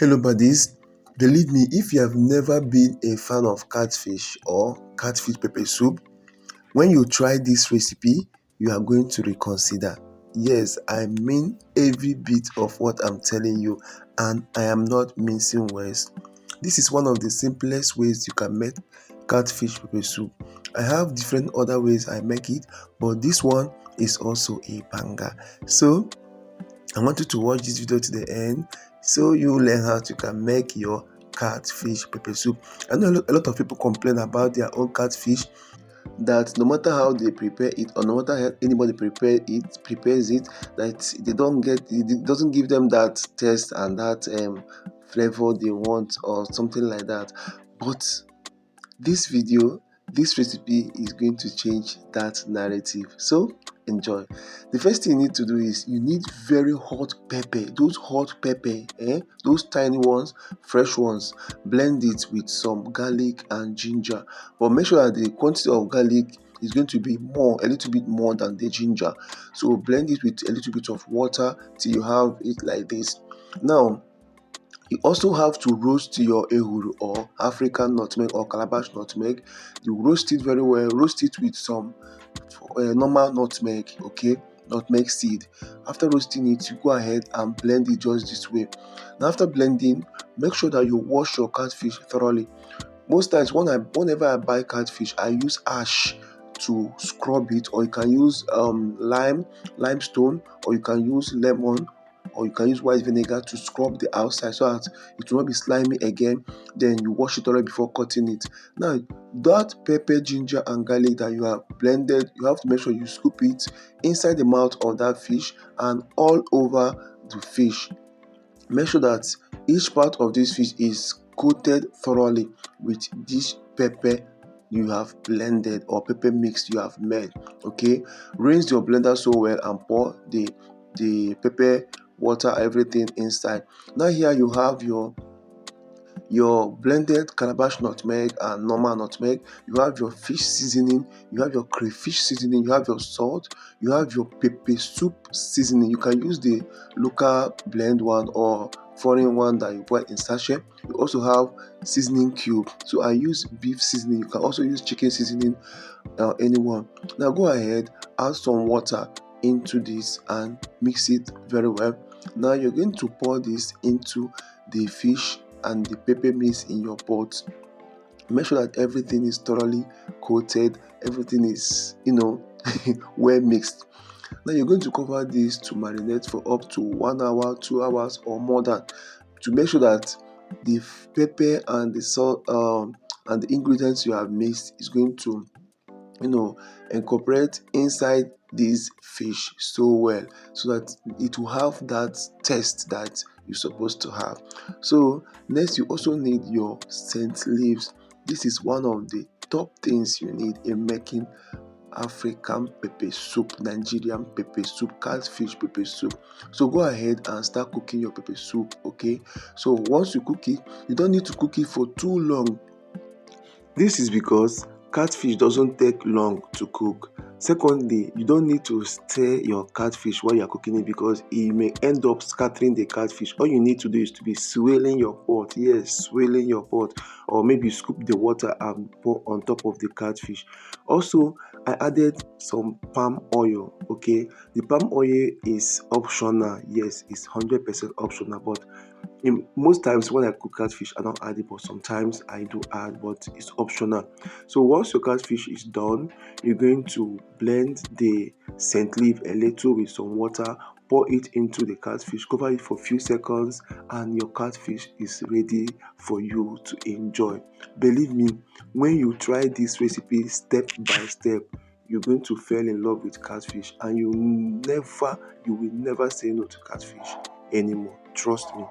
Hello buddies, believe me, if you have never been a fan of catfish or catfish pepper soup, when you try this recipe, you are going to reconsider. Yes, I mean every bit of what I'm telling you, and I am not mincing words. This is one of the simplest ways you can make catfish pepper soup. I have different other ways I make it, but this one is also a banger. So I want you to watch this video to the end so you learn how you can make your catfish pepper soup. I know a lot of people complain about their own catfish, that no matter how they prepare it or no matter how anybody prepares it, that they don't get it doesn't give them that taste and that flavor they want or something like that. But this recipe is going to change that narrative. So enjoy. The first thing you need to do is you need very hot pepper. Those hot pepper, those tiny ones, fresh ones. Blend it with some garlic and ginger, but make sure that the quantity of garlic is going to be a little bit more than the ginger. So blend it with a little bit of water till you have it like this. Now you also have to roast your ehuru or African nutmeg or calabash nutmeg. You roast it very well. Roast it with some normal nutmeg, okay, nutmeg seed. After roasting it, you go ahead and blend it just this way. Now after blending, make sure that you wash your catfish thoroughly. Most times whenever I buy catfish, I use ash to scrub it, or you can use limestone, or you can use lemon, or you can use white vinegar to scrub the outside so that it will not be slimy again. Then you wash it already before cutting it. Now that pepper, ginger and garlic that you have blended, you have to make sure you scoop it inside the mouth of that fish and all over the fish. Make sure that each part of this fish is coated thoroughly with this pepper you have blended or pepper mix you have made. Okay, rinse your blender so well and pour the pepper, water, everything inside. Now here you have your blended calabash nutmeg and normal nutmeg. You have your fish seasoning, you have your crayfish seasoning, you have your salt, you have your pepper soup seasoning. You can use the local blend one or foreign one that you buy in sachet. You also have seasoning cube. So I use beef seasoning. You can also use chicken seasoning, anyone. Now go ahead, add some water into this and mix it very well. Now you're going to pour this into the fish and the pepper mix in your pot. Make sure that everything is thoroughly coated, everything is well mixed. Now you're going to cover this to marinate for up to 1 hour, 2 hours or more, than to make sure that the pepper and the salt and the ingredients you have mixed is going to incorporate inside this fish so well, so that it will have that taste that you're supposed to have. So next, you also need your scent leaves. This is one of the top things you need in making African pepper soup, Nigerian pepper soup, catfish pepper soup. So go ahead and start cooking your pepper soup. Okay, so once you cook it, you don't need to cook it for too long. This is because catfish doesn't take long to cook. Secondly, you don't need to stir your catfish while you are cooking it, because it may end up scattering the catfish. All you need to do is to be swirling your pot. Yes, swirling your pot, or maybe scoop the water and pour on top of the catfish. Also, I added some palm oil. Okay, the palm oil is optional. Yes, it's 100% optional, but most times when I cook catfish, I don't add it, but sometimes I do add, but it's optional. So once your catfish is done, you're going to blend the scent leaf a little with some water, pour it into the catfish, cover it for a few seconds, and your catfish is ready for you to enjoy. Believe me, when you try this recipe step by step, you're going to fall in love with catfish, and you will never say no to catfish anymore. Trust me.